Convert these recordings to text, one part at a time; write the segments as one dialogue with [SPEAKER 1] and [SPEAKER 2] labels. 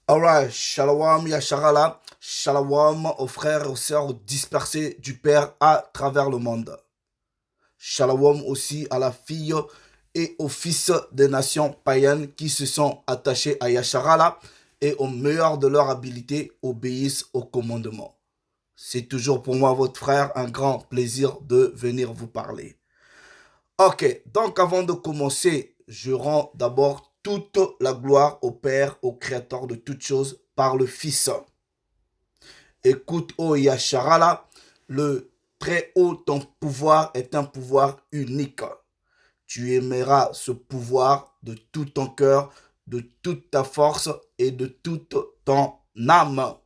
[SPEAKER 1] Alright, Shalom Yasharala, Shalom aux frères et aux sœurs dispersés du Père à travers le monde. Shalom aussi à la fille et aux fils des nations païennes qui se sont attachés à Yasharala et au meilleur de leur habilité obéissent au commandement. C'est toujours pour moi, votre frère, un grand plaisir de venir vous parler. Ok, donc avant de commencer, je rends d'abord toute la gloire au Père, au Créateur de toutes choses, par le Fils. Écoute, ô Yasharala, le très haut, ton pouvoir est un pouvoir unique. Tu aimeras ce pouvoir de tout ton cœur, de toute ta force et de toute ton âme.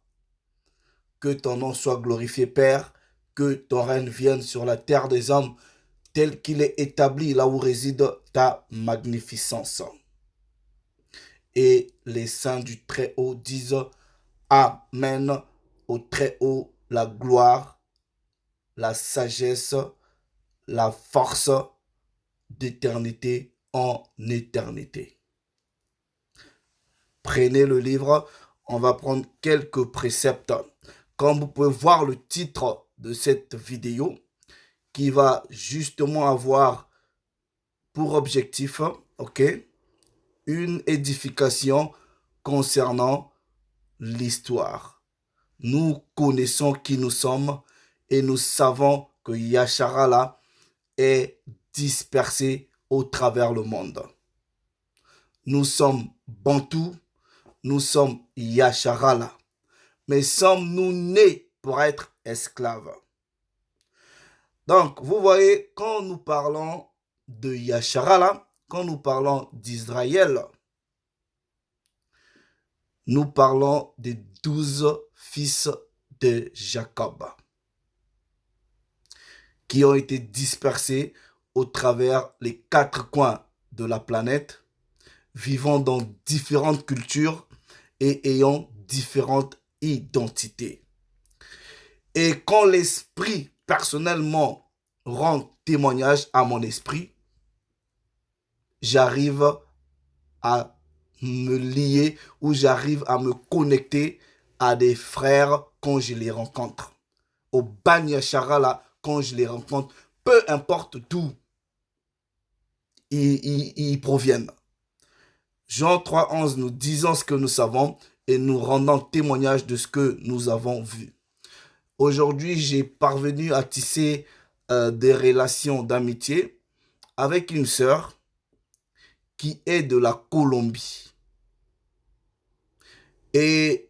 [SPEAKER 1] Que ton nom soit glorifié, Père, que ton règne vienne sur la terre des hommes, tel qu'il est établi là où réside ta magnificence. Et les saints du Très-Haut disent Amen au Très-Haut, la gloire, la sagesse, la force d'éternité en éternité. Prenez le livre, on va prendre quelques préceptes. Comme vous pouvez voir le titre de cette vidéo, qui va justement avoir pour objectif, ok, une édification concernant l'histoire. Nous connaissons qui nous sommes et nous savons que Yasharala est dispersé au travers le monde. Nous sommes Bantous, nous sommes Yasharala, mais sommes-nous nés pour être esclaves? Donc, vous voyez, quand nous parlons de Yasharala, quand nous parlons d'Israël, nous parlons des 12 fils de Jacob qui ont été dispersés au travers les 4 coins de la planète, vivant dans différentes cultures et ayant différentes identités. Et quand l'esprit, personnellement, rend témoignage à mon esprit, j'arrive à me lier ou j'arrive à me connecter à des frères quand je les rencontre. Au Banya Sharala, quand je les rencontre, peu importe d'où ils proviennent. Jean 3,11 nous disons ce que nous savons et nous rendons témoignage de ce que nous avons vu. Aujourd'hui, j'ai parvenu à tisser des relations d'amitié avec une sœur qui est de la Colombie. Et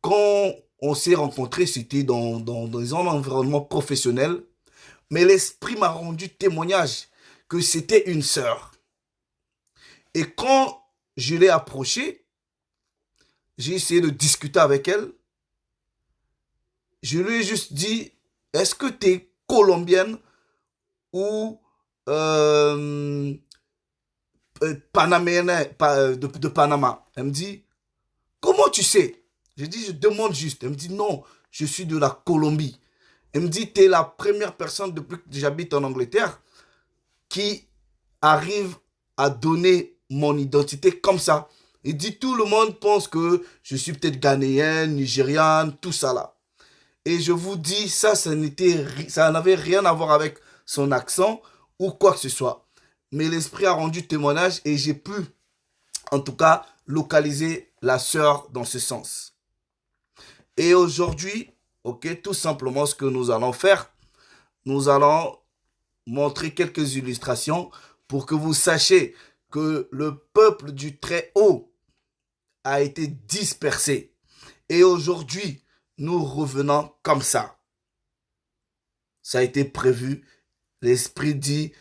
[SPEAKER 1] quand on s'est rencontrés, c'était dans un environnement professionnel, mais l'esprit m'a rendu témoignage que c'était une sœur. Et quand je l'ai approchée, j'ai essayé de discuter avec elle. Je lui ai juste dit, est-ce que tu es colombienne ou panaméenne de Panama? Elle me dit, comment tu sais? Je dis, je demande juste. Elle me dit, non, je suis de la Colombie. Elle me dit, tu es la première personne depuis que j'habite en Angleterre qui arrive à donner mon identité comme ça. Il dit, tout le monde pense que je suis peut-être ghanéenne, nigériane, tout ça là. Et je vous dis, ça n'avait rien à voir avec son accent ou quoi que ce soit. Mais l'esprit a rendu témoignage et j'ai pu, en tout cas, localiser la sœur dans ce sens. Et aujourd'hui, ok, tout simplement ce que nous allons faire, nous allons montrer quelques illustrations pour que vous sachiez que le peuple du Très-Haut a été dispersé. Et aujourd'hui, nous revenons comme ça. Ça a été prévu. L'Esprit dit,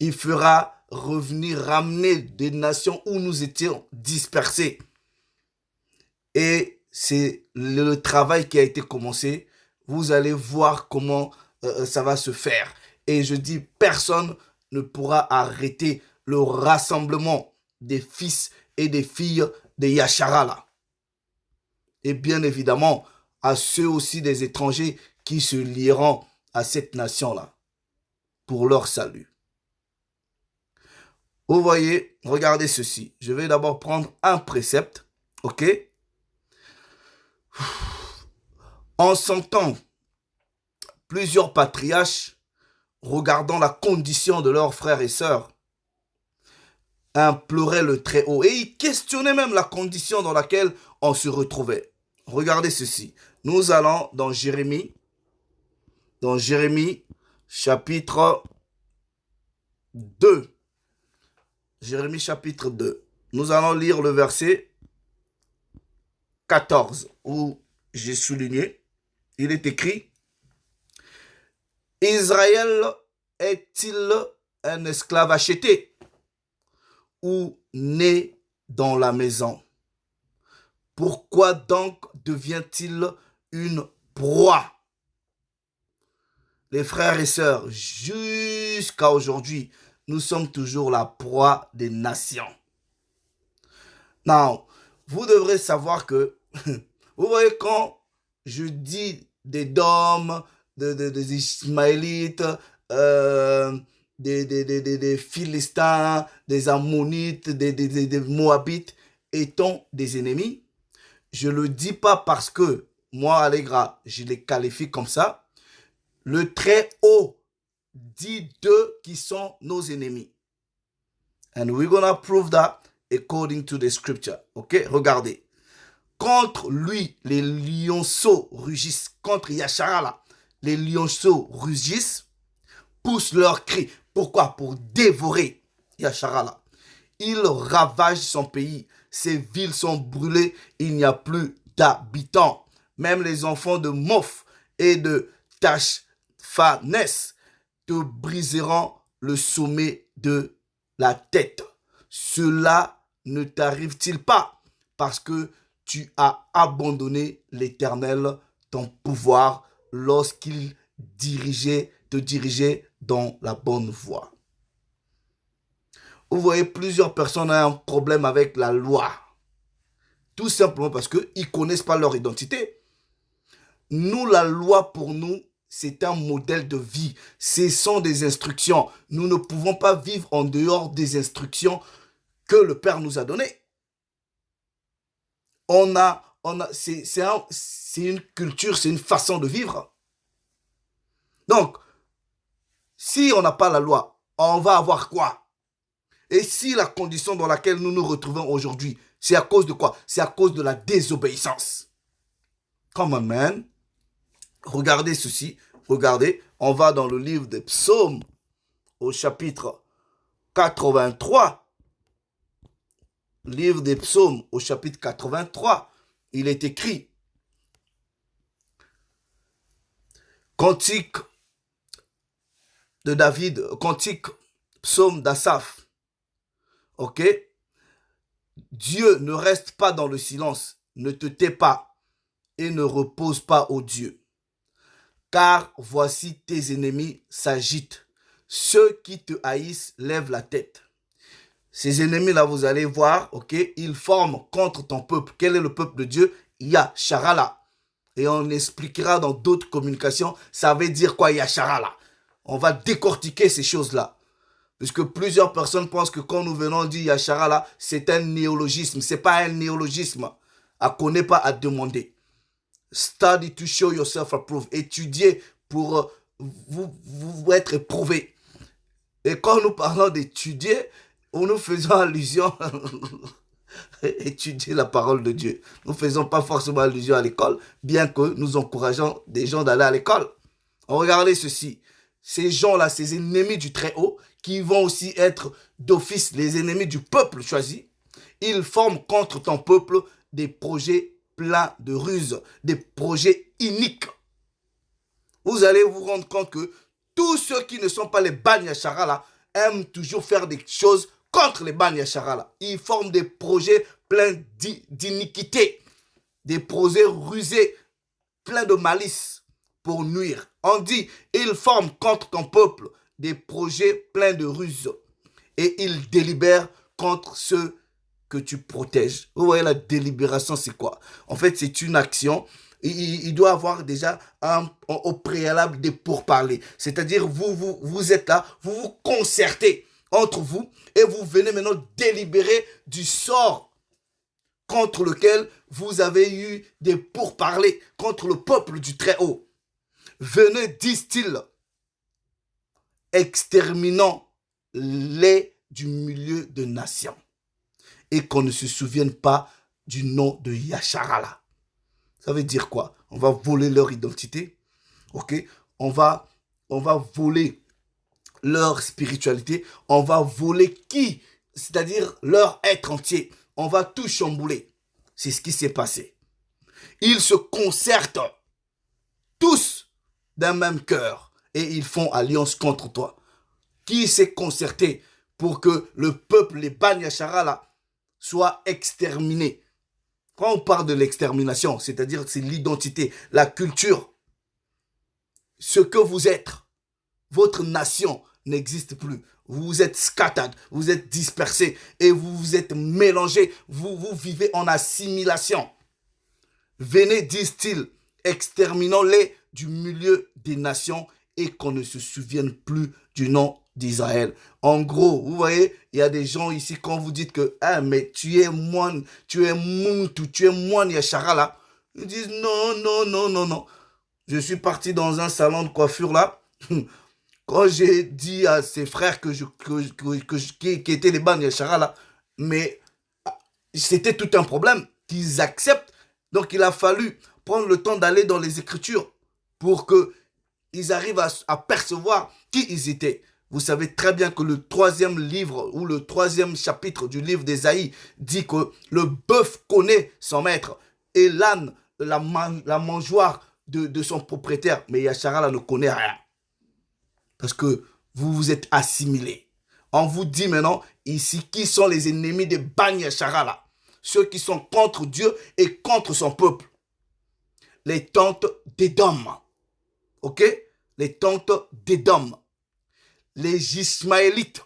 [SPEAKER 1] il fera revenir, ramener des nations où nous étions dispersés. Et c'est le travail qui a été commencé. Vous allez voir comment ça va se faire. Et je dis, personne ne pourra arrêter le rassemblement des fils et des filles de Yasharala. Et bien évidemment, à ceux aussi des étrangers qui se lieront à cette nation-là pour leur salut. Vous voyez, regardez ceci. Je vais d'abord prendre un précepte, ok? En sentant plusieurs patriarches regardant la condition de leurs frères et sœurs, imploraient le Très-Haut et ils questionnaient même la condition dans laquelle on se retrouvait. Regardez ceci. Nous allons dans Jérémie chapitre 2. Jérémie chapitre 2. Nous allons lire le verset 14 où j'ai souligné. Il est écrit: Israël est-il un esclave acheté ou né dans la maison? Pourquoi donc devient-il une proie? Les frères et sœurs, jusqu'à aujourd'hui, nous sommes toujours la proie des nations. Non, vous devrez savoir que, vous voyez, quand je dis des Dômes, des Ismaélites, des Philistins, des Ammonites, des Moabites étant des ennemis, je ne le dis pas parce que moi, Allegra, je les qualifie comme ça. Le Très-Haut dit d'eux qui sont nos ennemis. And we're gonna prove that according to the scripture. Ok, regardez. Contre lui, les lionceaux rugissent. Contre Yasharala, les lionceaux rugissent, poussent leurs cris. Pourquoi? Pour dévorer Yasharala. Il ravage son pays. Ses villes sont brûlées. Il n'y a plus d'habitants. Même les enfants de Moph et de Tachphanès te briseront le sommet de la tête. Cela ne t'arrive-t-il pas parce que tu as abandonné l'Éternel, ton pouvoir, lorsqu'il te dirigeait dans la bonne voie? Vous voyez, plusieurs personnes ont un problème avec la loi. Tout simplement parce qu'ils ne connaissent pas leur identité. Nous, la loi pour nous, c'est un modèle de vie. Ce sont des instructions. Nous ne pouvons pas vivre en dehors des instructions que le Père nous a données. C'est une culture, c'est une façon de vivre. Donc, si on n'a pas la loi, on va avoir quoi? Et si la condition dans laquelle nous nous retrouvons aujourd'hui, c'est à cause de quoi? C'est à cause de la désobéissance. Come on, man. Regardez ceci. Regardez, on va dans le livre des Psaumes au chapitre 83. Livre des Psaumes au chapitre 83. Il est écrit: Cantique de David, cantique, psaume d'Asaph. Ok? Dieu ne reste pas dans le silence, ne te tais pas et ne repose pas, ô Dieu. Car voici tes ennemis s'agitent. Ceux qui te haïssent lèvent la tête. Ces ennemis-là, vous allez voir, ok, ils forment contre ton peuple. Quel est le peuple de Dieu? Yasharala. Et on expliquera dans d'autres communications, ça veut dire quoi Yasharala? On va décortiquer ces choses-là. Puisque plusieurs personnes pensent que quand nous venons dire Yasharala, c'est un néologisme. Ce n'est pas un néologisme. À connaître, pas à demander. Study to show yourself approved. Étudier pour vous être éprouvé. Et quand nous parlons d'étudier, nous faisons allusion étudier la parole de Dieu. Nous ne faisons pas forcément allusion à l'école, bien que nous encourageons des gens d'aller à l'école. Regardez ceci. Ces gens-là, ces ennemis du Très-Haut, qui vont aussi être d'office les ennemis du peuple choisi, ils forment contre ton peuple des projets pleins de ruses, des projets iniques. Vous allez vous rendre compte que tous ceux qui ne sont pas les Bani Yasharala aiment toujours faire des choses contre les Bani Yasharala. Ils forment des projets pleins d'iniquité, des projets rusés, pleins de malice pour nuire. On dit, ils forment contre ton peuple des projets pleins de ruses et ils délibèrent contre ceux que tu protèges. Vous voyez, la délibération, c'est quoi? En fait, c'est une action. Il doit avoir déjà au préalable des pourparlers. C'est-à-dire, vous êtes là, vous vous concertez entre vous et vous venez maintenant délibérer du sort contre lequel vous avez eu des pourparlers, contre le peuple du Très-Haut. Venez, disent-ils, exterminons-les du milieu de nations. Et qu'on ne se souvienne pas du nom de Yasharala. Ça veut dire quoi? On va voler leur identité, ok? On va voler leur spiritualité, on va voler qui? C'est-à-dire leur être entier. On va tout chambouler. C'est ce qui s'est passé. Ils se concertent tous d'un même cœur et ils font alliance contre toi. Qui s'est concerté pour que le peuple, les Bani Yasharala, soit exterminé? Quand on parle de l'extermination, c'est-à-dire c'est l'identité, la culture, ce que vous êtes, votre nation n'existe plus. Vous êtes scattered, vous êtes dispersés et vous vous êtes mélangés. Vous vivez en assimilation. Venez, disent-ils, exterminons-les du milieu des nations et qu'on ne se souvienne plus du nom d'Israël. En gros, vous voyez, il y a des gens ici, quand vous dites que ah, mais tu es moine, tu es Muntu, tu es moine Yasharala, ils disent non, non, non, non, non. Je suis parti dans un salon de coiffure là. Quand j'ai dit à ses frères qui étaient les Bani Yasharala, mais c'était tout un problème qu'ils acceptent. Donc il a fallu prendre le temps d'aller dans les Écritures pour qu'ils arrivent à percevoir qui ils étaient. Vous savez très bien que le 3e livre ou le 3e chapitre du livre d'Ésaïe dit que le bœuf connaît son maître et l'âne, la mangeoire de son propriétaire. Mais Yasharala ne connaît rien. Parce que vous vous êtes assimilés. On vous dit maintenant ici qui sont les ennemis des Bani Yasharala. Ceux qui sont contre Dieu et contre son peuple. Les tantes d'Édom. Ok? Les tantes d'Édom. Les Ismaélites.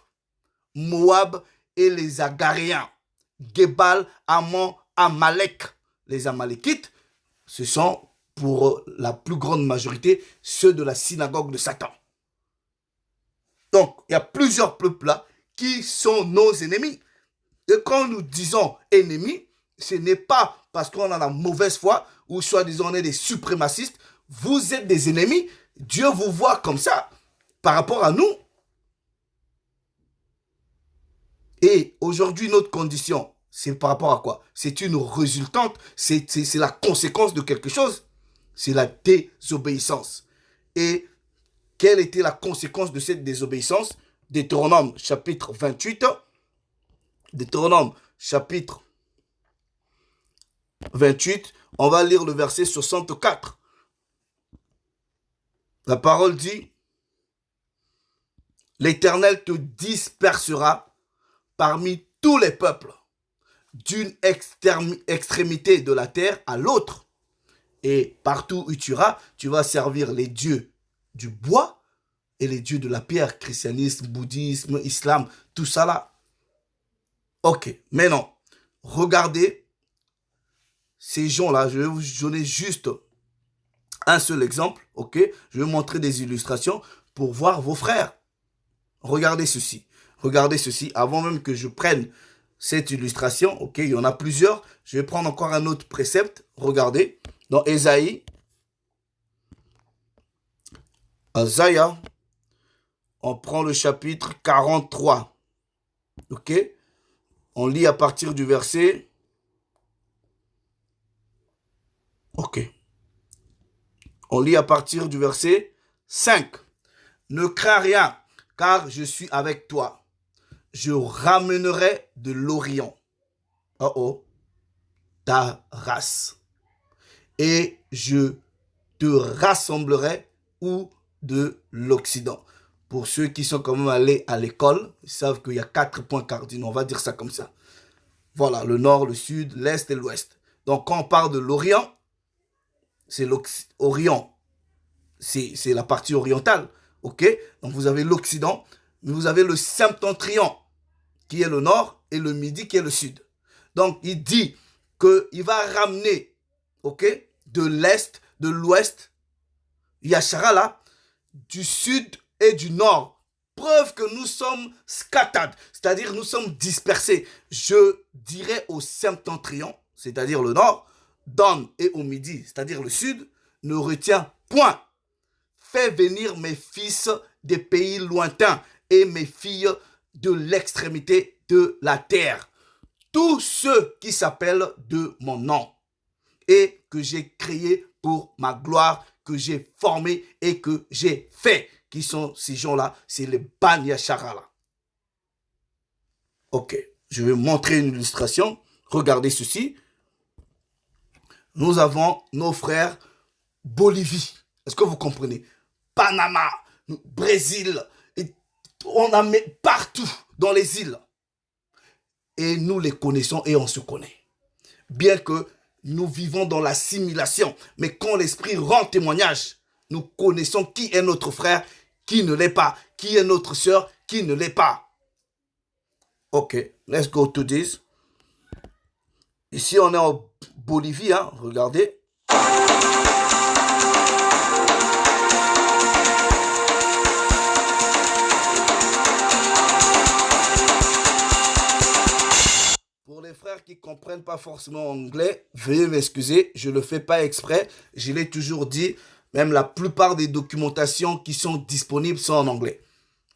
[SPEAKER 1] Moab et les Agaréens. Gebal, Ammon, Amalek. Les Amalékites, ce sont pour la plus grande majorité ceux de la synagogue de Satan. Donc, il y a plusieurs peuples là qui sont nos ennemis. Et quand nous disons ennemis, ce n'est pas parce qu'on a la mauvaise foi ou soi-disant on est des suprémacistes. Vous êtes des ennemis. Dieu vous voit comme ça par rapport à nous. Et aujourd'hui, notre condition, c'est par rapport à quoi? C'est une résultante, c'est la conséquence de quelque chose. C'est la désobéissance. Et quelle était la conséquence de cette désobéissance? Deutéronome chapitre 28. Deutéronome chapitre 28. On va lire le verset 64. La parole dit: l'Éternel te dispersera parmi tous les peuples, d'une extrémité de la terre à l'autre. Et partout où tu iras, tu vas servir les dieux du bois et les dieux de la pierre, christianisme, bouddhisme, islam, tout ça là. Ok, maintenant, regardez ces gens-là. Je vais vous donner juste un seul exemple, ok? Je vais montrer des illustrations pour voir vos frères. Regardez ceci. Regardez ceci. Avant même que je prenne cette illustration, ok? Il y en a plusieurs. Je vais prendre encore un autre précepte. Regardez. Dans Ésaïe, on prend le chapitre 43. Ok? On lit à partir du verset. Ok. On lit à partir du verset 5. Ne crains rien, car je suis avec toi. Je ramènerai de l'Orient. Ta race. Et je te rassemblerai ou de l'Occident. Pour ceux qui sont quand même allés à l'école, ils savent qu'il y a 4 points cardinaux. On va dire ça comme ça. Voilà, le nord, le sud, l'est et l'ouest. Donc, quand on parle de l'Orient, c'est l'Orient. C'est la partie orientale. Ok? Donc, vous avez l'Occident, mais vous avez le septentrion, qui est le nord, et le midi, qui est le sud. Donc, il dit qu'il va ramener, ok, de l'est, de l'ouest, Yasharala, du sud et du nord. Preuve que nous sommes scattered, c'est-à-dire nous sommes dispersés. Je dirais au septentrion, c'est-à-dire le nord, donne et au midi, c'est-à-dire le sud, ne retient point. Fais venir mes fils des pays lointains et mes filles de l'extrémité de la terre. Tous ceux qui s'appellent de mon nom et que j'ai créé pour ma gloire, que j'ai formé et que j'ai fait. Qui sont ces gens-là? C'est les Banyashara là. Ok, je vais montrer une illustration. Regardez ceci. Nous avons nos frères Bolivie. Est-ce que vous comprenez? Panama, Brésil, et on a mis partout dans les îles. Et nous les connaissons et on se connaît. Bien que nous vivons dans l'assimilation, mais quand l'esprit rend témoignage, nous connaissons qui est notre frère, qui ne l'est pas, qui est notre sœur, qui ne l'est pas. Ok, let's go to this. Ici, on est en Bolivie, hein, regardez. Pour les frères qui ne comprennent pas forcément anglais, veuillez m'excuser, je ne le fais pas exprès. Je l'ai toujours dit, même la plupart des documentations qui sont disponibles sont en anglais.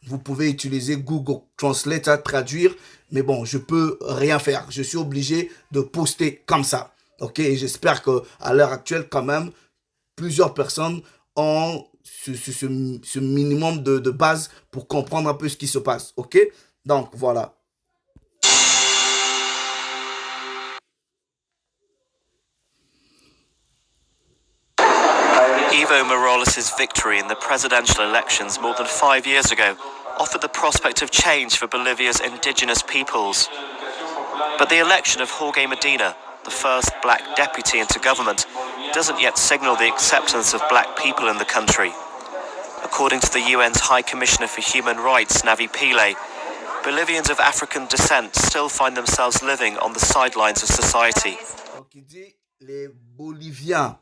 [SPEAKER 1] Vous pouvez utiliser Google Translate à traduire, mais bon, je peux rien faire. Je suis obligé de poster comme ça. Ok, et j'espère qu'à l'heure actuelle, quand même, plusieurs personnes ont ce minimum de base pour comprendre un peu ce qui se passe. Ok, donc voilà.
[SPEAKER 2] Evo Morales' victory in the presidential elections more than 5 years ago offered the prospect of change for Bolivia's indigenous peoples. But the election of Jorge Medina, the first black deputy into government, doesn't yet signal the acceptance of black people in the country. According to the UN's High Commissioner for Human Rights, Navi Pillay, Bolivians of African descent still find themselves living on the sidelines of society.
[SPEAKER 1] Donc il dit les Boliviens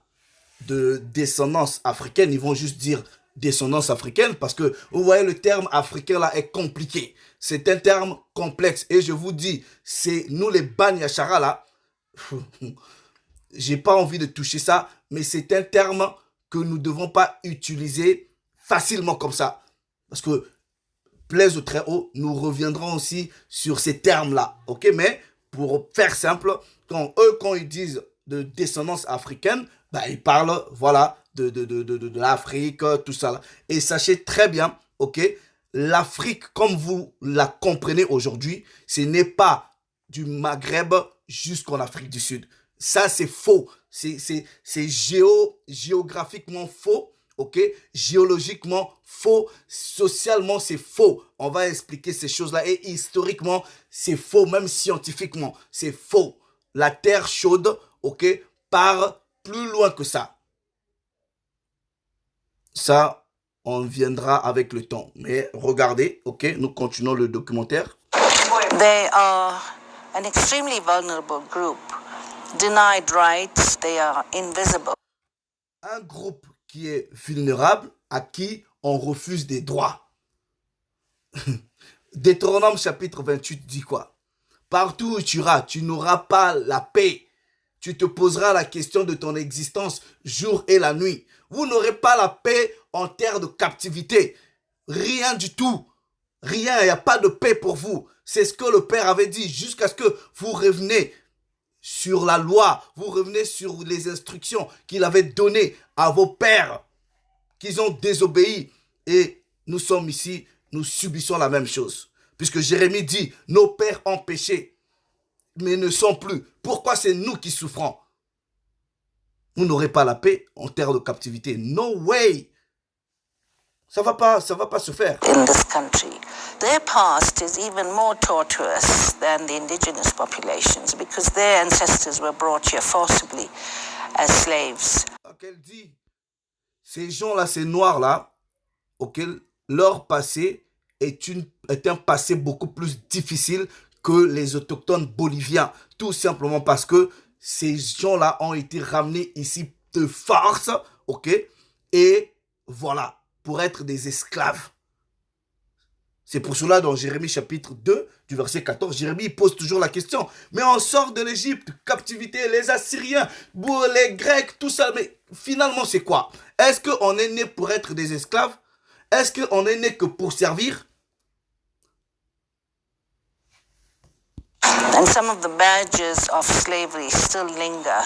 [SPEAKER 1] de descendance africaine, ils vont juste dire descendance africaine parce que vous voyez le terme africain là est compliqué. C'est un terme complexe et je vous dis, c'est nous les Banyashara là, j'ai pas envie de toucher ça, mais c'est un terme que nous ne devons pas utiliser facilement comme ça. Parce que plaise au très haut, nous reviendrons aussi sur ces termes-là. Ok, mais pour faire simple, quand ils disent de descendance africaine, bah, ils parlent, voilà, de l'Afrique, tout ça. Là. Et sachez très bien, ok, l'Afrique, comme vous la comprenez aujourd'hui, ce n'est pas du Maghreb jusqu'en Afrique du Sud. Ça, c'est faux. C'est géographiquement faux. Ok, géologiquement faux, socialement c'est faux. On va expliquer ces choses-là et historiquement c'est faux, même scientifiquement c'est faux. La terre chaude, ok, part plus loin que ça. Ça, on viendra avec le temps. Mais regardez, ok, nous continuons le documentaire.
[SPEAKER 3] They are an extremely vulnerable group. Denied rights, they are invisible.
[SPEAKER 1] Un groupe qui est vulnérable, à qui on refuse des droits. Deutéronome chapitre 28 dit quoi? Partout où tu iras, tu n'auras pas la paix. Tu te poseras la question de ton existence jour et la nuit. Vous n'aurez pas la paix en terre de captivité. Rien du tout. Rien, il n'y a pas de paix pour vous. C'est ce que le Père avait dit jusqu'à ce que vous reveniez sur la loi, vous revenez sur les instructions qu'il avait données à vos pères, qu'ils ont désobéi. Et nous sommes ici, nous subissons la même chose. Puisque Jérémie dit, nos pères ont péché, mais ne sont plus. Pourquoi c'est nous qui souffrons? Vous n'aurez pas la paix en terre de captivité. No way! Ça va pas se faire.
[SPEAKER 3] In this country, their past is even more tortuous than the indigenous populations because their ancestors were brought here forcibly as slaves.
[SPEAKER 1] Elle dit, ces gens-là, ces noirs-là, auxquels leur passé est un passé beaucoup plus difficile que les autochtones boliviens. Tout simplement parce que ces gens-là ont été ramenés ici de force, ok? Et voilà, pour être des esclaves. C'est pour cela, dans Jérémie chapitre 2, du verset 14, Jérémie pose toujours la question. Mais on sort de l'Égypte, captivité, les Assyriens, les Grecs, tout ça. Mais finalement, c'est quoi? Est-ce qu'on est né pour être des esclaves? Est-ce qu'on est né que pour servir?
[SPEAKER 3] And some of the badges of slavery still linger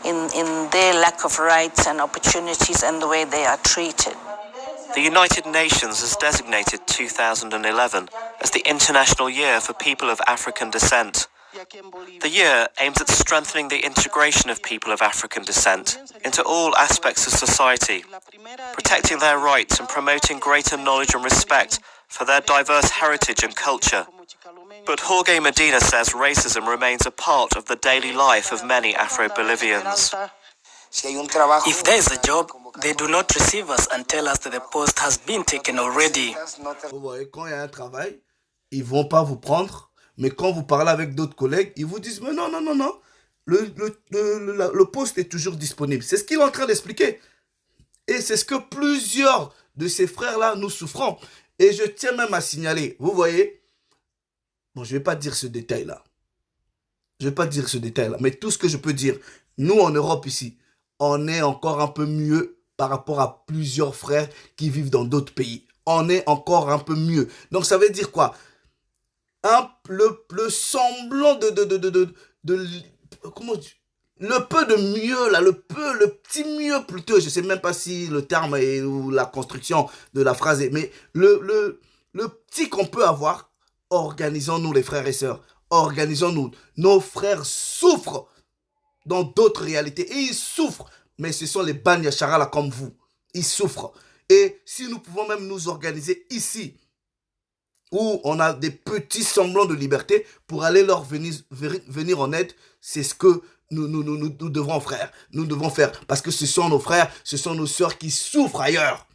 [SPEAKER 3] in their lack of rights and opportunities and the way they are treated.
[SPEAKER 2] The United Nations has designated 2011 as the International Year for People of African Descent. The year aims at strengthening the integration of people of African descent into all aspects of society, protecting their rights and promoting greater knowledge and respect for their diverse heritage and culture. But Jorge Medina says racism remains a part of the daily life of many Afro-Bolivians.
[SPEAKER 4] If there is a job, they do not receive us and tell us that the post has been taken already.
[SPEAKER 1] Vous voyez, quand il y a un travail, ils ne vont pas vous prendre. Mais quand vous parlez avec d'autres collègues, ils vous disent, mais non, non, non, non. Le poste est toujours disponible. C'est ce qu'il est en train d'expliquer. Et c'est ce que plusieurs de ces frères-là nous souffrons. Et je tiens même à signaler, vous voyez, bon, je ne vais pas dire ce détail-là. Je ne vais pas dire ce détail-là. Mais tout ce que je peux dire, nous en Europe ici, on est encore un peu mieux par rapport à plusieurs frères qui vivent dans d'autres pays. On est encore un peu mieux. Donc ça veut dire quoi? Le semblant comment dire, le peu de mieux là, le petit mieux plutôt, je sais même pas si le terme est, ou la construction de la phrase est, mais le petit qu'on peut avoir, organisons-nous les frères et sœurs, organisons-nous. Nos frères souffrent dans d'autres réalités et ils souffrent, mais ce sont les Banya Charala comme vous, ils souffrent. Et si nous pouvons même nous organiser ici, où on a des petits semblants de liberté pour aller leur venir en aide, c'est ce que nous devons faire. Nous devons faire parce que ce sont nos frères, ce sont nos sœurs qui souffrent ailleurs.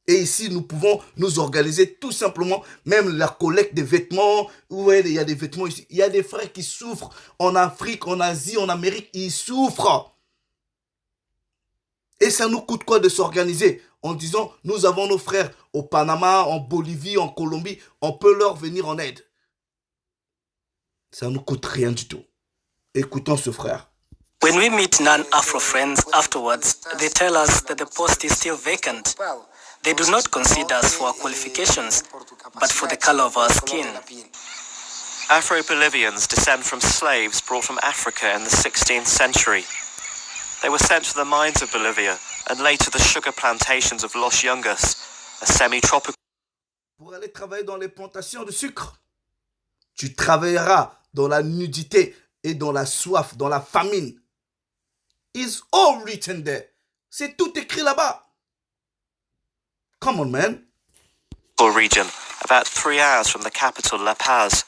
[SPEAKER 1] Et ici, nous pouvons nous organiser tout simplement, même la collecte des vêtements. Ouais, il y a des vêtements ici. Il y a des frères qui souffrent en Afrique, en Asie, en Amérique. Ils souffrent. Et ça nous coûte quoi de s'organiser en disant, nous avons nos frères au Panama, en Bolivie, en Colombie, on peut leur venir en aide. Ça ne nous coûte rien du tout. Écoutons ce frère.
[SPEAKER 4] When we meet non-Afro friends afterwards, they tell us that the post is still vacant. They do not consider us for our qualifications, but for the color of our skin.
[SPEAKER 2] Afro-Bolivians descend from slaves brought from Africa in the 16th century. They were sent to the mines of Bolivia and later the sugar plantations of Los Yungas, a semi-tropical...
[SPEAKER 1] Pour aller travailler dans les plantations de sucre, tu travailleras dans la nudité et dans la soif, dans la famine. It's all written there. C'est tout écrit là-bas. Come on, man.
[SPEAKER 2] ...region, about 3 hours from the capital, La Paz.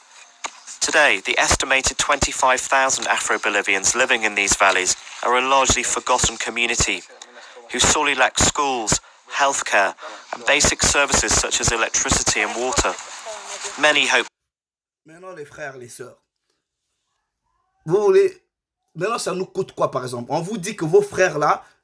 [SPEAKER 2] Today, the estimated 25,000 Afro-Bolivians living in these valleys are a largely forgotten community who sorely lack schools, healthcare, and basic services such as electricity and water. Many hope...
[SPEAKER 1] Maintenant, les frères, les sœurs, vous voulez... Maintenant, ça nous coûte quoi, par exemple? On vous dit que vos frères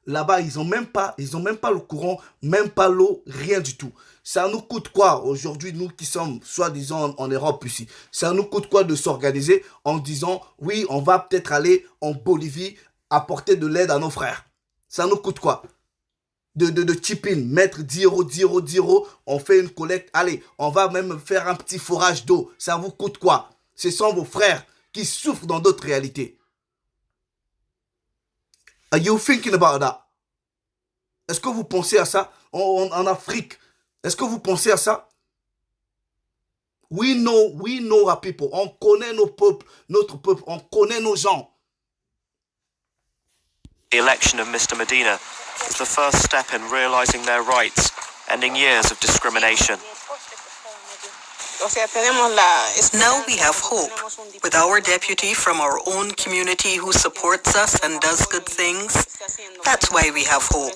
[SPEAKER 1] là-bas, ils ont même pas le courant, même pas l'eau, rien du tout. Ça nous coûte quoi aujourd'hui, nous qui sommes soi-disant en Europe ici? Ça nous coûte quoi de s'organiser en disant, oui, on va peut-être aller en Bolivie apporter de l'aide à nos frères? Ça nous coûte quoi? De chip in, mettre 10 euros, 10 euros, 10 euros, on fait une collecte, allez, on va même faire un petit forage d'eau. Ça vous coûte quoi? Ce sont vos frères qui souffrent dans d'autres réalités. Are you thinking about that? Est-ce que vous pensez à ça en Afrique? Est-ce que vous pensez à ça? We know our people. On connaît nos peuples, notre peuple. On connaît nos gens.
[SPEAKER 2] The election of Mr. Medina is the first step in realizing their rights, ending years of discrimination.
[SPEAKER 5] Now we have hope. With our deputy from our own community who supports us and does good things, that's why we have hope.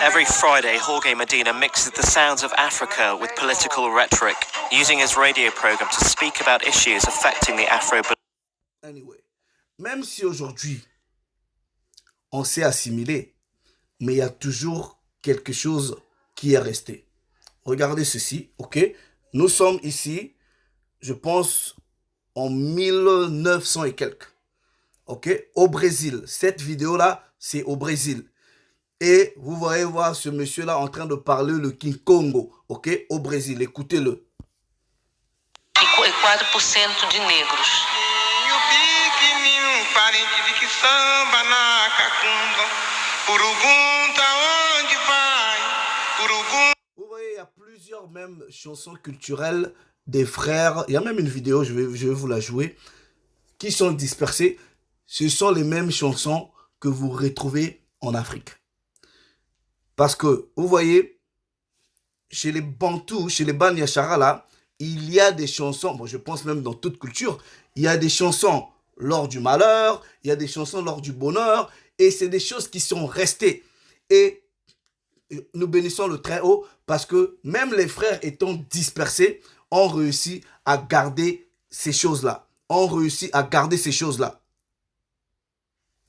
[SPEAKER 2] Every Friday, Jorge Medina mixes the sounds of Africa with political rhetoric, using his radio program to speak about issues affecting the Afro...
[SPEAKER 1] Anyway, même si aujourd'hui, on s'est assimilé, mais il y a toujours quelque chose qui est resté. Regardez ceci, ok? Nous sommes ici, je pense, en 1900 et quelques, ok? Au Brésil. Cette vidéo-là, c'est au Brésil. Et vous voyez voir ce monsieur-là en train de parler le King Congo, ok? Au Brésil. Écoutez-le.
[SPEAKER 3] E 4% de negros.
[SPEAKER 6] E o pequenino parente de que samba na cacunda. Urugunta onde vai? Urugunta.
[SPEAKER 1] Vous voyez, il y a plusieurs même chansons culturelles des frères. Il y a même une vidéo, je vais vous la jouer, qui sont dispersées. Ce sont les mêmes chansons que vous retrouvez en Afrique. Parce que, vous voyez, chez les Bantous, chez les Banyashara, là, il y a des chansons, bon, je pense même dans toute culture, il y a des chansons lors du malheur, il y a des chansons lors du bonheur, et c'est des choses qui sont restées. Et nous bénissons le Très-Haut parce que même les frères étant dispersés, ont réussi à garder ces choses-là. Ont réussi à garder ces choses-là.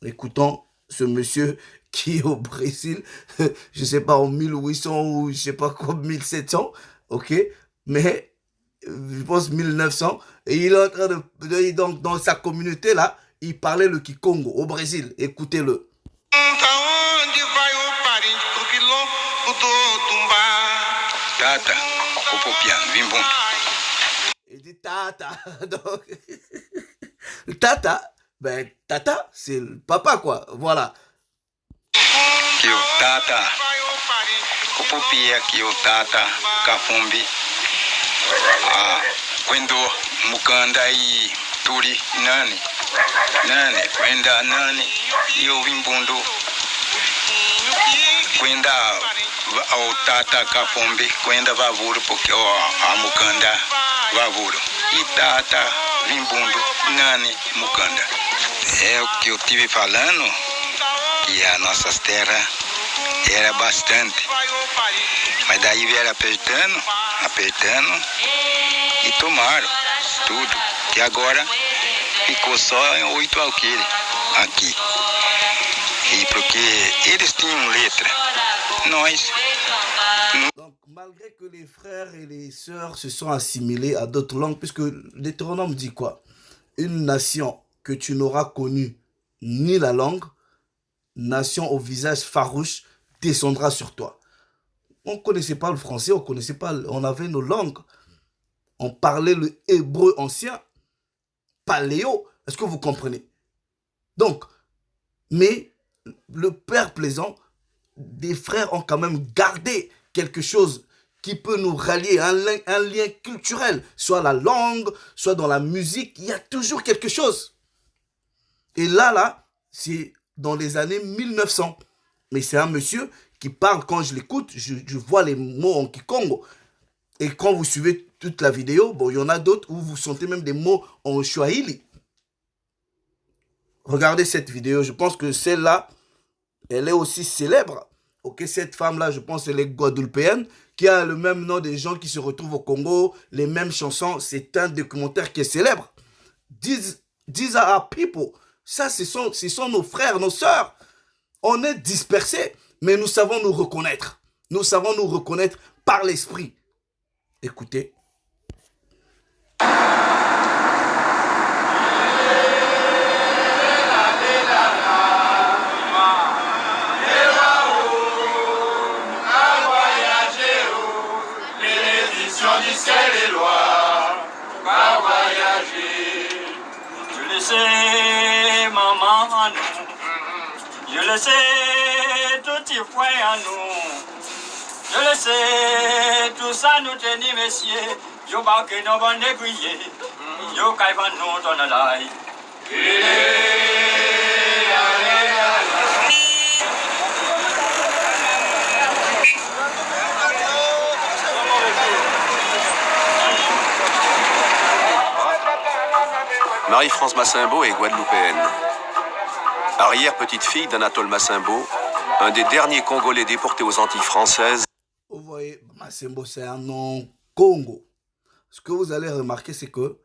[SPEAKER 1] Écoutons ce monsieur qui est au Brésil, je ne sais pas, en 1800 ou je ne sais pas quoi, 1700, ok, mais je pense 1900, et il est en train de donc dans sa communauté là, il parlait le Kikongo au Brésil, écoutez-le.
[SPEAKER 6] Onde vai o parente pro quilombo do Tumbá? Tata, o popiano, vim bom.
[SPEAKER 1] Il dit Tata. Donc, Tata, ben Tata, c'est le papa quoi, voilà.
[SPEAKER 6] Que o Tata, o popia que o Tata, Cafumbi, Quando Mukanda e Turi Nani, Nani, Quenda Nani, e o Vimbundo, Quenda o Tata Cafumbi, Quenda Vavuro, porque a Mukanda Vavuro, e Tata Vimbundo, Nani, Mukanda. É o que eu tive falando, que as nossas terras era bastante, mas daí vieram apertando, apertando e tomaram tudo, que agora ficou só 8 alqueires aqui, e porque eles tinham letra, nós...
[SPEAKER 1] Donc, malgré que les frères et les sœurs se sont assimilés à d'autres langues, puisque Deutéronome dit quoi? Une nation que tu n'auras connue ni la langue, nation au visage farouche, descendra sur toi. On ne connaissait pas le français, on connaissait pas, on avait nos langues. On parlait le hébreu ancien, paléo. Est-ce que vous comprenez? Donc, mais le Père plaisant, des frères ont quand même gardé quelque chose qui peut nous rallier, un lien culturel, soit la langue, soit dans la musique, il y a toujours quelque chose. Et là, c'est dans les années 1900. Mais c'est un monsieur qui parle, quand je l'écoute, je vois les mots en Kikongo. Et quand vous suivez toute la vidéo, bon, il y en a d'autres où vous sentez même des mots en Swahili. Regardez cette vidéo, je pense que celle-là, elle est aussi célèbre. Ok, cette femme-là, je pense qu'elle est guadeloupéenne, qui a le même nom des gens qui se retrouvent au Congo, les mêmes chansons. C'est un documentaire qui est célèbre. These are our people. Ça, ce sont nos frères, nos sœurs. On est dispersés, mais nous savons nous reconnaître. Nous savons nous reconnaître par l'esprit. Écoutez.
[SPEAKER 7] Maman, je le sais, tout y foi à nous. Je le sais, tout ça nous tenit, messieurs. Yo barque nos bonnes aiguilles, yo caïvan nous dans la life.
[SPEAKER 8] Marie-France Massimbo est guadeloupéenne. Arrière-petite-fille d'Anatole Massimbo, un des derniers Congolais déportés aux Antilles françaises.
[SPEAKER 1] Vous voyez, Massimbo, c'est un nom Congo. Ce que vous allez remarquer, c'est que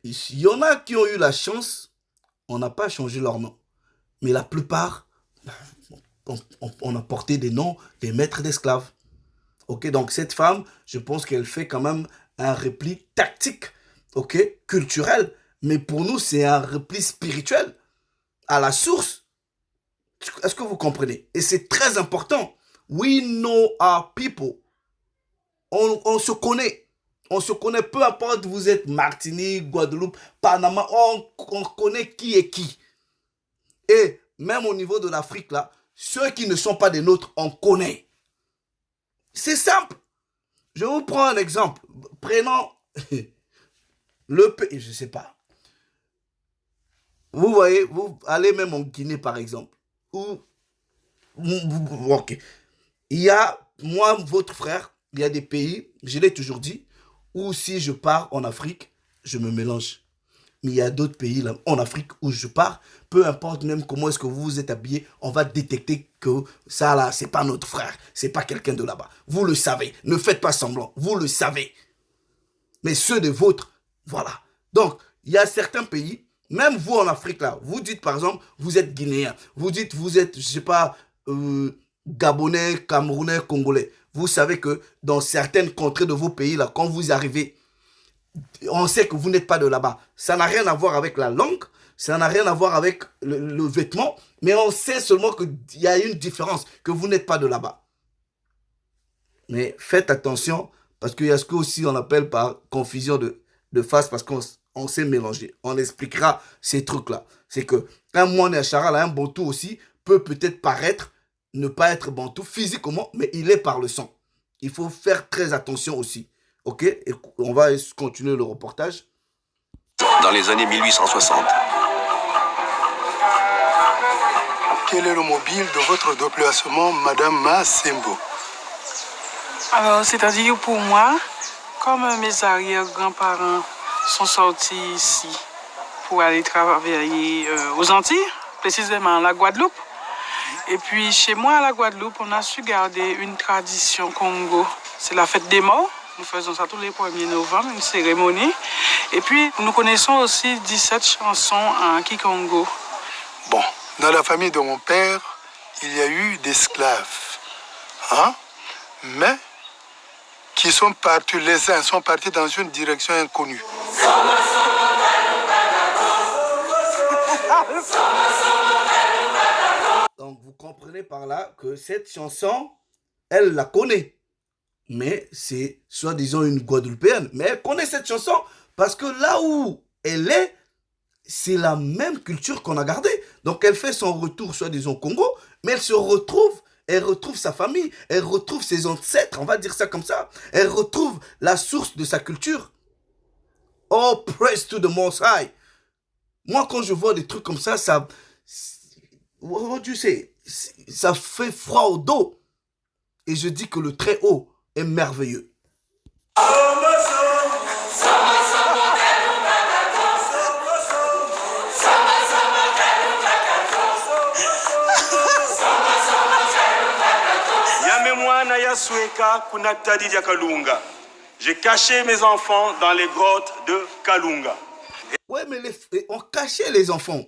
[SPEAKER 1] il y en a qui ont eu la chance, on n'a pas changé leur nom. Mais la plupart, on a porté des noms des maîtres d'esclaves. Ok, donc cette femme, je pense qu'elle fait quand même un repli tactique, ok, culturel, mais pour nous, c'est un repli spirituel, à la source. Est-ce que vous comprenez? Et c'est très important. We know our people. On se connaît. On se connaît, peu importe vous êtes Martinique, Guadeloupe, Panama, on connaît qui est qui. Et même au niveau de l'Afrique, là, ceux qui ne sont pas des nôtres, on connaît. C'est simple. Je vous prends un exemple. Prenons le pays, je ne sais pas. Vous voyez, vous allez même en Guinée, par exemple. Ok. Il y a, moi, votre frère, il y a des pays, je l'ai toujours dit, où si je pars en Afrique, je me mélange. Mais il y a d'autres pays là, en Afrique où je pars, peu importe même comment est-ce que vous vous êtes habillé, on va détecter que ça là, c'est pas notre frère, c'est pas quelqu'un de là-bas. Vous le savez, ne faites pas semblant, vous le savez. Mais ceux des vôtres, voilà. Donc, il y a certains pays, même vous en Afrique là, vous dites par exemple, vous êtes guinéen, vous dites vous êtes, je sais pas, gabonais, camerounais, congolais. Vous savez que dans certaines contrées de vos pays là, quand vous arrivez, on sait que vous n'êtes pas de là-bas. Ça n'a rien à voir avec la langue, ça n'a rien à voir avec le vêtement, mais on sait seulement qu'il y a une différence, que vous n'êtes pas de là-bas. Mais faites attention, parce qu'il y a ce qu'on on appelle par confusion de face, parce qu'on s'est mélangé. On expliquera ces trucs-là. C'est que un moine et un charal, un bantou aussi, peut peut-être paraître ne pas être bantou physiquement, mais il est par le sang. Il faut faire très attention aussi. Ok, et on va continuer le reportage.
[SPEAKER 8] Dans les années 1860.
[SPEAKER 9] Quel est le mobile de votre déplacement, Madame Massembo?
[SPEAKER 10] Alors, c'est-à-dire pour moi, comme mes arrière-grands-parents sont sortis ici pour aller travailler aux Antilles, précisément à la Guadeloupe, et puis chez moi à la Guadeloupe, on a su garder une tradition Congo. C'est la fête des morts. Nous faisons ça tous les 1er novembre, une cérémonie. Et puis, nous connaissons aussi 17 chansons en Kikongo.
[SPEAKER 9] Bon, dans la famille de mon père, il y a eu d'esclaves. Hein? Mais, qui sont partis, les uns sont partis dans une direction inconnue.
[SPEAKER 1] Donc, vous comprenez par là que cette chanson, elle la connaît. Mais c'est soi-disant une Guadeloupéenne. Mais elle connaît cette chanson parce que là où elle est, c'est la même culture qu'on a gardée. Donc elle fait son retour soi-disant au Congo, mais elle retrouve sa famille, elle retrouve ses ancêtres, on va dire ça comme ça. Elle retrouve la source de sa culture. Oh, praise to the Most High. Moi, quand je vois des trucs comme ça, ça fait froid au dos. Et je dis que le très haut est merveilleux.
[SPEAKER 11] J'ai caché mes enfants dans les grottes de Kalunga.
[SPEAKER 1] Ouais, mais on cachait les enfants.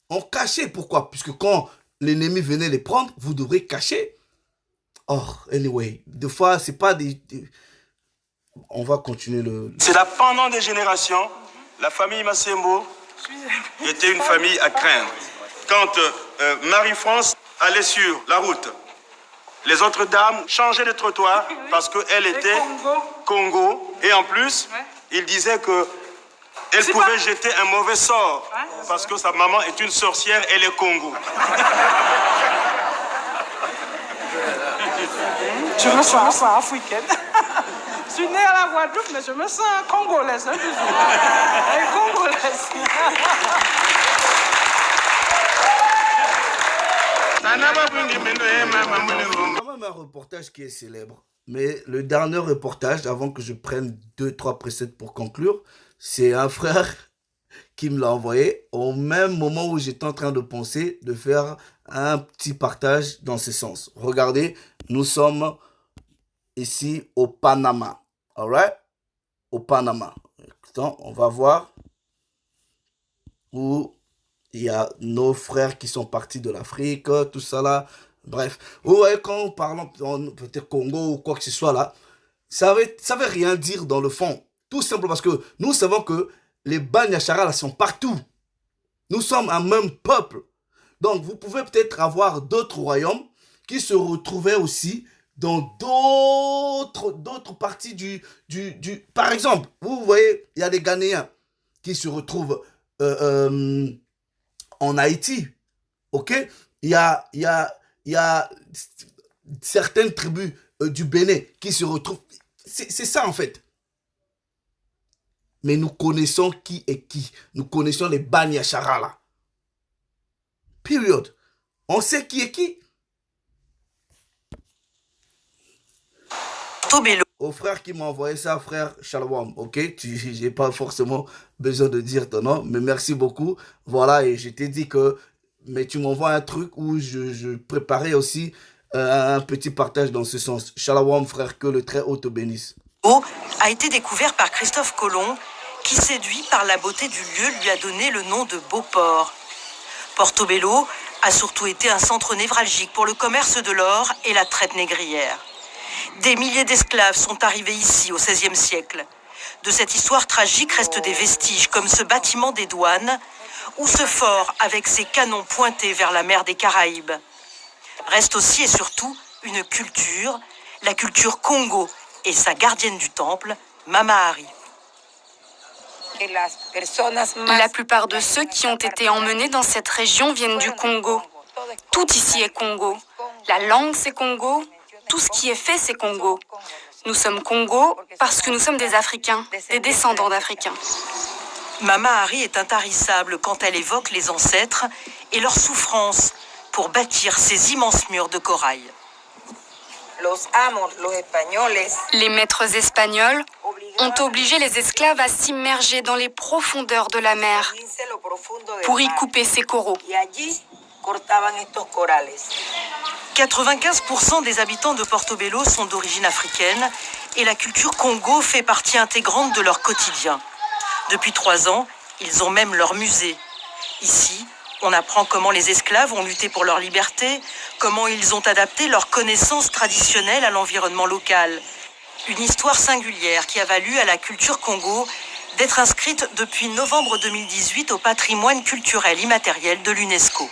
[SPEAKER 1] On cachait, pourquoi? Puisque quand l'ennemi venait les prendre, vous devrez cacher. Oh, anyway, des fois, c'est pas des... On va continuer le...
[SPEAKER 11] C'est là, pendant des générations, la famille Massembo était une famille à craindre. Quand Marie-France allait sur la route, les autres dames changeaient de trottoir parce qu'elle était Congo. Et en plus, il disait qu'elle pouvait jeter un mauvais sort parce que sa maman est une sorcière, elle est Congo.
[SPEAKER 10] Je me sens africaine. Je suis née à la Guadeloupe, mais je me sens congolaise. Congolaise.
[SPEAKER 1] Quand même un reportage qui est célèbre. Mais le dernier reportage, avant que je prenne 2-3 presets pour conclure, c'est un frère qui me l'a envoyé au même moment où j'étais en train de penser de faire un petit partage dans ce sens. Regardez, nous sommes ici au Panama. Alright? Au Panama. Attends, on va voir où il y a nos frères qui sont partis de l'Afrique, tout ça là. Bref, vous voyez, quand on parle peut-être Congo ou quoi que ce soit là, ça veut rien dire dans le fond. Tout simplement parce que nous savons que les Banyachara là sont partout. Nous sommes un même peuple. Donc, vous pouvez peut-être avoir d'autres royaumes qui se retrouvaient aussi dans d'autres parties du... Par exemple, vous voyez, il y a des Ghanéens qui se retrouvent en Haïti. OK? Il y a certaines tribus du Bénin qui se retrouvent... C'est ça, en fait. Mais nous connaissons qui est qui. Nous connaissons les Banyachara, là. Period. On sait qui est qui. Au frère qui m'a envoyé ça, frère Shalom, ok? J'ai pas forcément besoin de dire ton nom, mais merci beaucoup. Voilà, et je t'ai dit que... Mais tu m'envoies un truc où je préparais aussi un petit partage dans ce sens. Shalom, frère, que le Très-Haut te bénisse.
[SPEAKER 12] A été découvert par Christophe Colomb, qui, séduit par la beauté du lieu, lui a donné le nom de Beauport. Portobello a surtout été un centre névralgique pour le commerce de l'or et la traite négrière. Des milliers d'esclaves sont arrivés ici au XVIe siècle. De cette histoire tragique restent des vestiges comme ce bâtiment des douanes ou ce fort avec ses canons pointés vers la mer des Caraïbes. Reste aussi et surtout une culture, la culture Congo et sa gardienne du temple, Mama Hari.
[SPEAKER 13] La plupart de ceux qui ont été emmenés dans cette région viennent du Congo. Tout ici est Congo. La langue, c'est Congo. Tout ce qui est fait, c'est Congo. Nous sommes Congo parce que nous sommes des Africains, des descendants d'Africains.
[SPEAKER 12] Mama Hari est intarissable quand elle évoque les ancêtres et leurs souffrances pour bâtir ces immenses murs de corail.
[SPEAKER 13] Les maîtres espagnols ont obligé les esclaves à s'immerger dans les profondeurs de la mer pour y couper ces coraux.
[SPEAKER 12] 95% des habitants de Portobello sont d'origine africaine et la culture Congo fait partie intégrante de leur quotidien. Depuis 3 ans, ils ont même leur musée. Ici, on apprend comment les esclaves ont lutté pour leur liberté, comment ils ont adapté leurs connaissances traditionnelles à l'environnement local. Une histoire singulière qui a valu à la culture Congo d'être inscrite depuis novembre 2018 au patrimoine culturel immatériel de l'UNESCO.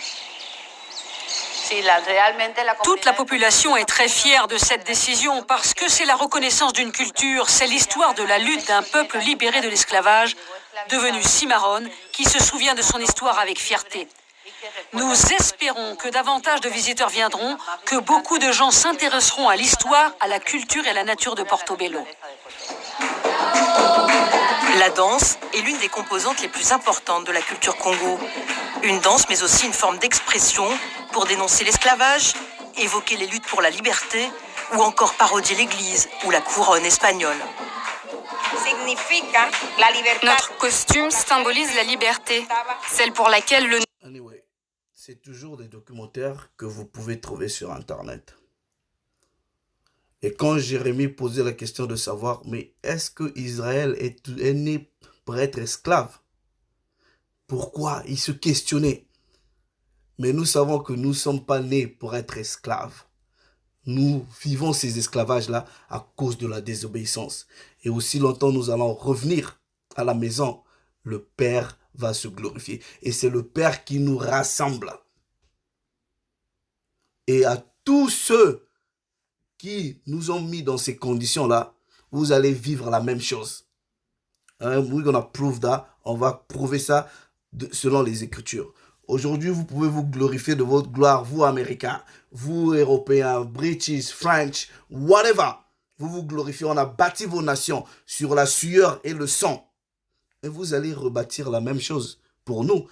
[SPEAKER 14] Toute la population est très fière de cette décision parce que c'est la reconnaissance d'une culture, c'est l'histoire de la lutte d'un peuple libéré de l'esclavage, devenu cimarron, qui se souvient de son histoire avec fierté. Nous espérons que davantage de visiteurs viendront, que beaucoup de gens s'intéresseront à l'histoire, à la culture et à la nature de Portobello.
[SPEAKER 12] La danse est l'une des composantes les plus importantes de la culture Congo. Une danse, mais aussi une forme d'expression pour dénoncer l'esclavage, évoquer les luttes pour la liberté ou encore parodier l'église ou la couronne espagnole.
[SPEAKER 13] Notre costume symbolise la liberté, celle pour laquelle le...
[SPEAKER 1] Anyway, c'est toujours des documentaires que vous pouvez trouver sur Internet. Et quand Jérémie posait la question de savoir, mais est-ce que Israël est né pour être esclave? Pourquoi? Il se questionnait. Mais nous savons que nous ne sommes pas nés pour être esclaves. Nous vivons ces esclavages-là à cause de la désobéissance. Et aussi longtemps nous allons revenir à la maison, le Père va se glorifier. Et c'est le Père qui nous rassemble. Et à tous ceux qui nous ont mis dans ces conditions-là, vous allez vivre la même chose. We're gonna prove that. On va prouver ça selon les Écritures. Aujourd'hui, vous pouvez vous glorifier de votre gloire, vous Américains, vous Européens, British, French, whatever. Vous vous glorifiez, on a bâti vos nations sur la sueur et le sang. Et vous allez rebâtir la même chose pour nous.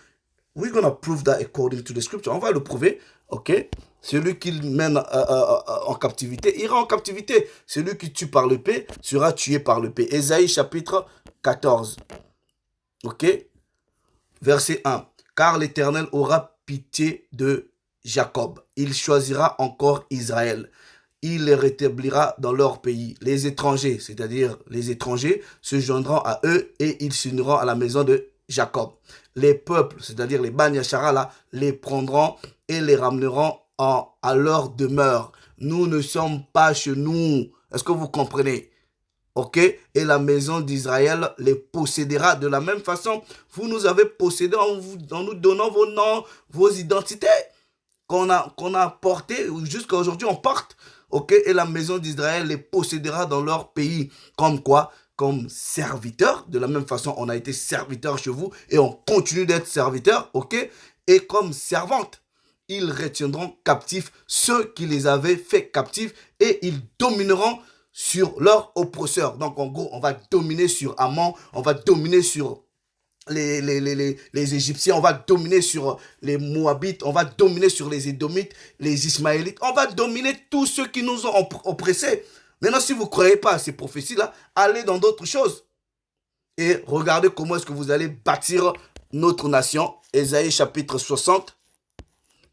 [SPEAKER 1] We're gonna prove that according to the scripture. On va le prouver, ok? Celui qui mène en captivité ira en captivité. Celui qui tue par l'épée sera tué par l'épée. Ésaïe chapitre 14. Ok? Verset 1. Car l'Éternel aura pitié de Jacob. Il choisira encore Israël. Il les rétablira dans leur pays. Les étrangers, c'est-à-dire les étrangers, se joindront à eux et ils s'uniront à la maison de Jacob. Les peuples, c'est-à-dire les Banyachara, là, les prendront et les ramèneront à leur demeure. Nous ne sommes pas chez nous. Est-ce que vous comprenez? Ok? Et la maison d'Israël les possédera de la même façon. Vous nous avez possédés en nous donnant vos noms, vos identités qu'on a portées. Jusqu'à aujourd'hui, on porte. Ok? Et la maison d'Israël les possédera dans leur pays. Comme quoi? Comme serviteurs. De la même façon, on a été serviteurs chez vous et on continue d'être serviteurs. Ok? Et comme servantes. Ils retiendront captifs ceux qui les avaient fait captifs et ils domineront sur leurs oppresseurs. Donc en gros, on va dominer sur Ammon, on va dominer sur les Égyptiens, on va dominer sur les Moabites, on va dominer sur les Édomites, les Ismaélites, on va dominer tous ceux qui nous ont oppressés. Maintenant, si vous ne croyez pas à ces prophéties-là, allez dans d'autres choses. Et regardez comment est-ce que vous allez bâtir notre nation. Ésaïe chapitre 60.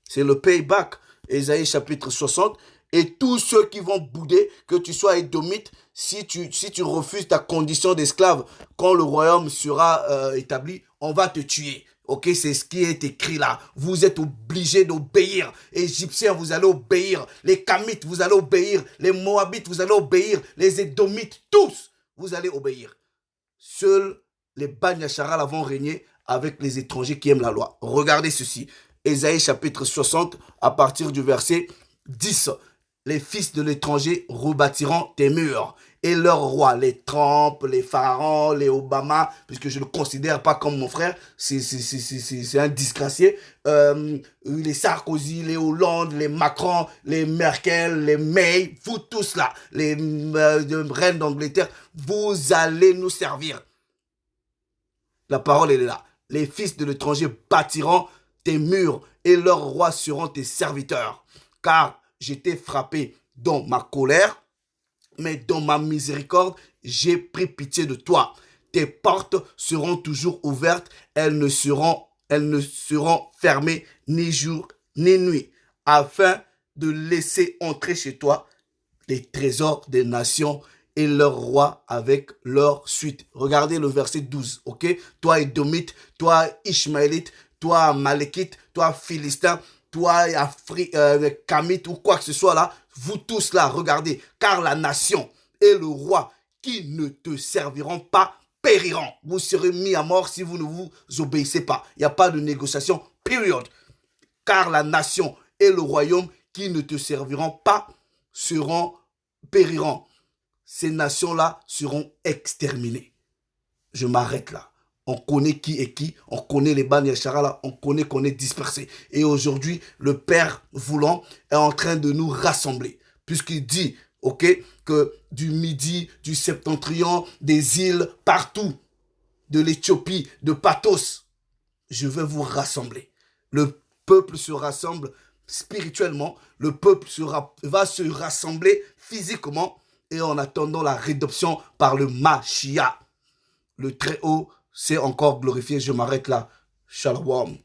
[SPEAKER 1] C'est le payback, Ésaïe chapitre 60. Et tous ceux qui vont bouder, que tu sois édomite, si tu refuses ta condition d'esclave, quand le royaume sera établi, on va te tuer. Ok, c'est ce qui est écrit là. Vous êtes obligés d'obéir. Égyptiens, vous allez obéir. Les Kamites, vous allez obéir. Les Moabites, vous allez obéir. Les Édomites, tous, vous allez obéir. Seuls les Bani Hacharal vont régner avec les étrangers qui aiment la loi. Regardez ceci. Ésaïe chapitre 60, à partir du verset 10. Les fils de l'étranger rebâtiront tes murs. Et leurs rois, les Trump, les Pharaons, les Obama, puisque je ne le considère pas comme mon frère, c'est un disgracié. Les Sarkozy, les Hollande, les Macron, les Merkel, les May, vous tous là, les reines d'Angleterre, vous allez nous servir. La parole, elle est là. Les fils de l'étranger bâtiront tes murs et leurs rois seront tes serviteurs. Car j'étais frappé dans ma colère, mais dans ma miséricorde, j'ai pris pitié de toi. Tes portes seront toujours ouvertes, elles ne seront fermées ni jour ni nuit, afin de laisser entrer chez toi les trésors des nations et leurs rois avec leur suite. Regardez le verset 12, ok? Toi Édomite, toi Ishmaélite, toi Amalekite, toi Philistin, toi Kamite ou quoi que ce soit là, vous tous là, regardez, car la nation et le roi qui ne te serviront pas périront. Vous serez mis à mort si vous ne vous obéissez pas. Il n'y a pas de négociation, période. Car la nation et le royaume qui ne te serviront pas périront. Ces nations-là seront exterminées. Je m'arrête là. On connaît qui est qui, on connaît les Bani Hacharal, on connaît qu'on est dispersés. Et aujourd'hui, le Père voulant est en train de nous rassembler. Puisqu'il dit, ok, que du Midi, du Septentrion, des îles, partout, de l'Éthiopie, de Pathos, je vais vous rassembler. Le peuple se rassemble spirituellement, le peuple va se rassembler physiquement et en attendant la rédemption par le Mashiach. Le Très-Haut, c'est encore glorifié. Je m'arrête là. Shalom.